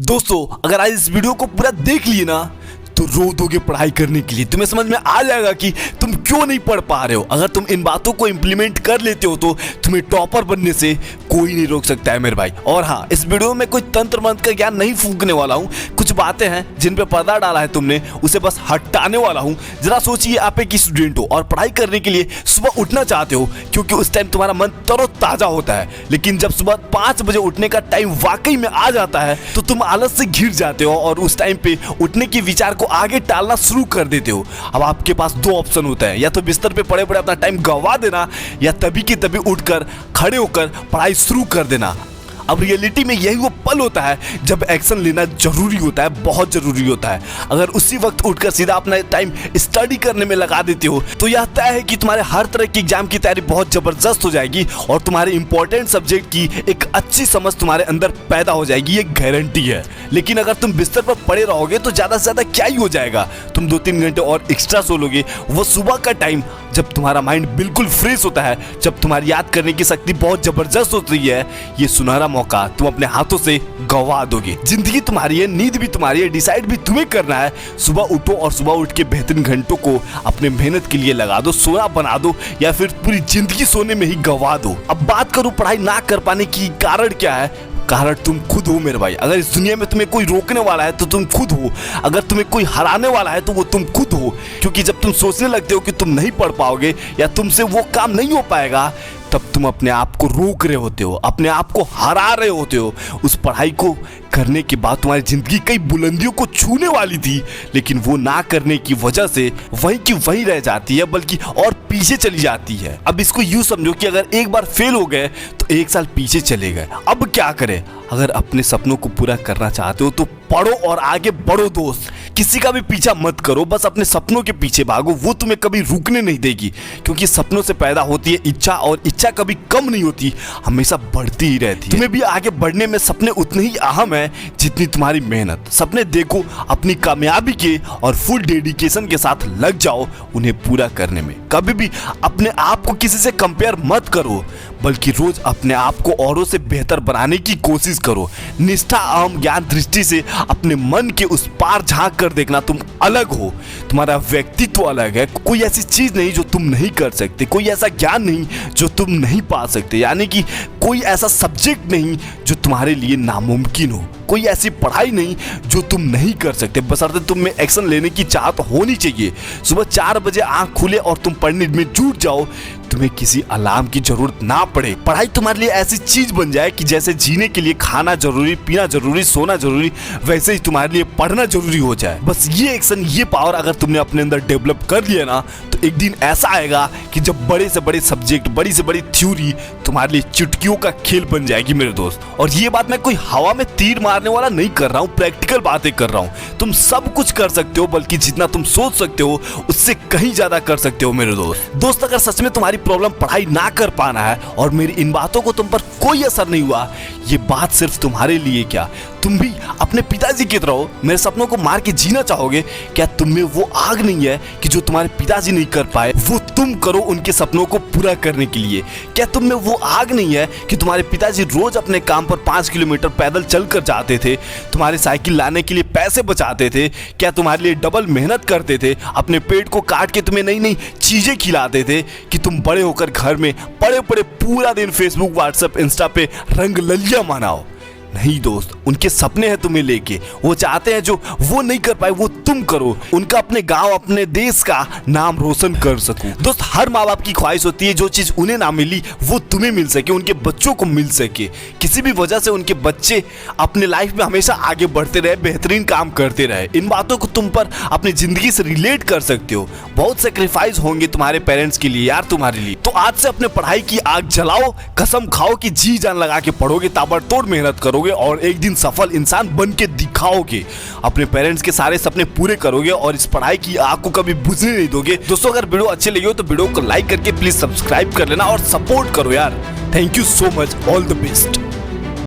दोस्तों अगर आज इस वीडियो को पूरा देख लिए ना तो रो दोगे पढ़ाई करने के लिए। तुम्हें समझ में आ जाएगा कि तुम क्यों नहीं पढ़ पा रहे हो। अगर तुम इन बातों को इंप्लीमेंट कर लेते हो तो तुम्हें टॉपर बनने से कोई नहीं रोक सकता है मेरे भाई। और हाँ, इस वीडियो में कोई तंत्र मंत्र का ज्ञान नहीं फूंकने वाला हूँ। कुछ बातें हैं जिन पे पर्दा डाला है तुमने, उसे बस हटाने वाला हूँ। जरा सोचिए, आप एक स्टूडेंट हो और पढ़ाई करने के लिए सुबह उठना चाहते हो क्योंकि उस टाइम तुम्हारा मन तरोताजा होता है। लेकिन जब सुबह 5 बजे उठने का टाइम वाकई में आ जाता है तो तुम आलस से घिर जाते हो और उस टाइम पे उठने के विचार को आगे टालना शुरू कर देते हो। अब आपके पास 2 ऑप्शन होता है, या तो बिस्तर पे पड़े पड़े अपना टाइम गंवा देना, या तभी के तभी उठकर खड़े होकर पढ़ाई शुरू कर देना। अब रियलिटी में यही वो पल होता है जब एक्शन लेना जरूरी होता है, बहुत जरूरी होता है। अगर उसी वक्त उठकर सीधा अपना टाइम स्टडी करने में लगा देते हो तो यह तय है कि तुम्हारे हर तरह की एग्जाम की तैयारी बहुत जबरदस्त हो जाएगी और तुम्हारे इंपॉर्टेंट सब्जेक्ट की एक अच्छी समझ तुम्हारे अंदर पैदा हो जाएगी, ये गारंटी है। लेकिन अगर तुम बिस्तर पर पड़े रहोगे तो ज्यादा से ज्यादा क्या ही हो जाएगा, तुम 2-3 घंटे और एक्स्ट्रा सो लोगे। वो सुबह का टाइम जब तुम्हारा माइंड बिल्कुल फ्रेश होता है, जब तुम्हारी याद करने की शक्ति बहुत जबरदस्त होती है, ये सुनहरा मौका तुम अपने हाथों से गंवा दोगे। जिंदगी तुम्हारी है, नींद भी तुम्हारी है, डिसाइड भी तुम्हें करना है। सुबह उठो और सुबह उठ के बेहतरीन घंटों को अपने मेहनत के लिए लगा दो, सोना बना दो, या फिर पूरी जिंदगी सोने में ही गंवा दो। अब बात करूं पढ़ाई ना कर पाने की कारण क्या है। कारण तुम खुद हो मेरे भाई। अगर इस दुनिया में तुम्हें कोई रोकने वाला है तो तुम खुद हो। अगर तुम्हें कोई हराने वाला है तो वो तुम खुद हो। क्योंकि जब तुम सोचने लगते हो कि तुम नहीं पढ़ पाओगे या तुमसे वो काम नहीं हो पाएगा, तब तुम अपने आप को रोक रहे होते हो, अपने आप को हरा रहे होते हो। उस पढ़ाई को करने के बाद तुम्हारी जिंदगी कई बुलंदियों को छूने वाली थी, लेकिन वो ना करने की वजह से वहीं की वहीं रह जाती है, बल्कि और पीछे चली जाती है। अब इसको यूं समझो कि अगर एक बार फेल हो गए तो 1 साल पीछे चले गए। अब क्या करें। अगर अपने सपनों को पूरा करना चाहते हो तो पढ़ो और आगे बढ़ो दोस्त। किसी का भी पीछा मत करो, बस अपने सपनों के पीछे भागो। वो तुम्हें कभी रुकने नहीं देगी, क्योंकि सपनों से पैदा होती है इच्छा, और इच्छा कभी कम नहीं होती, हमेशा बढ़ती ही रहती है। तुम्हें भी आगे बढ़ने में सपने उतने ही अहम है जितनी तुम्हारी मेहनत। सपने देखो अपनी कामयाबी के और फुल डेडिकेशन के साथ लग जाओ उन्हें पूरा करने में। कभी भी अपने आप को किसी से कंपेयर मत करो, बल्कि रोज अपने आप को औरों से बेहतर बनाने की कोशिश करो। निष्ठा, अहम, ज्ञान दृष्टि से अपने मन के उस पार झांक कर देखना। तुम अलग हो, तुम्हारा व्यक्तित्व अलग है। कोई ऐसी चीज नहीं जो तुम नहीं कर सकते, कोई ऐसा ज्ञान नहीं जो तुम नहीं पा सकते, यानी कि कोई ऐसा सब्जेक्ट नहीं जो तुम्हारे लिए नामुमकिन हो, कोई ऐसी पढ़ाई नहीं जो तुम नहीं कर सकते, बशर्ते तुम में एक्शन लेने की चाहत होनी चाहिए। सुबह 4 बजे आंख खुले और तुम पढ़ने में जुट जाओ, तुम्हें किसी अलार्म की जरूरत ना पड़े। पढ़ाई तुम्हारे लिए ऐसी चीज बन जाए कि जैसे जीने के लिए खाना जरूरी, पीना जरूरी, सोना जरूरी, वैसे ही तुम्हारे लिए पढ़ना जरूरी हो जाए। बस ये एक्शन, ये पावर अगर तुमने अपने अंदर डेवलप कर लिया ना, तो एक दिन ऐसा आएगा कि जब बड़े से बड़े सब्जेक्ट, बड़ी से बड़ी थ्योरी तुम्हारे लिए चुटकियों का खेल बन जाएगी मेरे दोस्त। और ये बात मैं कोई हवा में तीर मारने वाला नहीं कर रहा हूँ, प्रैक्टिकल बातें कर रहा हूँ। तुम सब कुछ कर सकते हो, बल्कि जितना तुम सोच सकते हो उससे कहीं ज्यादा कर सकते हो मेरे दोस्त। अगर सच में तुम्हारी प्रॉब्लम पढ़ाई ना कर पाना है और मेरी इन बातों को तुम पर कोई असर नहीं हुआ, ये बात सिर्फ तुम्हारे लिए क्या, तुम भी अपने पिताजी की तरह हो, मेरे सपनों को मार के जीना चाहोगे। क्या तुम में वो आग नहीं है कि जो तुम्हारे पिताजी नहीं कर पाए वो तुम करो उनके सपनों को पूरा करने के लिए? क्या तुम में वो आग नहीं है कि तुम्हारे पिताजी रोज अपने काम पर 5 किलोमीटर पैदल चलकर जाते थे, तुम्हारे साइकिल लाने के लिए पैसे बचाते थे? क्या तुम्हारे लिए डबल मेहनत करते थे, अपने पेट को काट के तुम्हें नई नई चीजें खिलाते थे कि तुम बड़े होकर घर में पड़े पड़े पूरा दिन फेसबुक, व्हाट्सएप, इंस्टा पे रंग ललिया मनाओ? नहीं दोस्त, उनके सपने हैं तुम्हें लेके, वो चाहते हैं जो वो नहीं कर पाए वो तुम करो, उनका अपने गांव, अपने देश का नाम रोशन कर सकूं। दोस्त, हर माँ बाप की ख्वाहिश होती है जो चीज उन्हें ना मिली वो तुम्हें मिल सके, उनके बच्चों को मिल सके। किसी भी वजह से उनके बच्चे अपने लाइफ में हमेशा आगे बढ़ते रहे, बेहतरीन काम करते रहे। इन बातों को तुम पर अपनी जिंदगी से रिलेट कर सकते हो। बहुत सेक्रीफाइस होंगे तुम्हारे पेरेंट्स के लिए यार, तुम्हारे लिए। तो आज से अपने पढ़ाई की आग जलाओ, कसम खाओ कि जी जान लगा के पढ़ोगे, ताबड़तोड़ मेहनत करोगे और एक दिन सफल इंसान बन के दिखाओगे। अपने पेरेंट्स के सारे सपने पूरे करोगे और इस पढ़ाई की आग को कभी बुझने नहीं दोगे। दोस्तों, अगर वीडियो अच्छे लगे हो तो वीडियो को लाइक करके प्लीज सब्सक्राइब कर लेना और सपोर्ट करो यार। Thank you so much, all the best.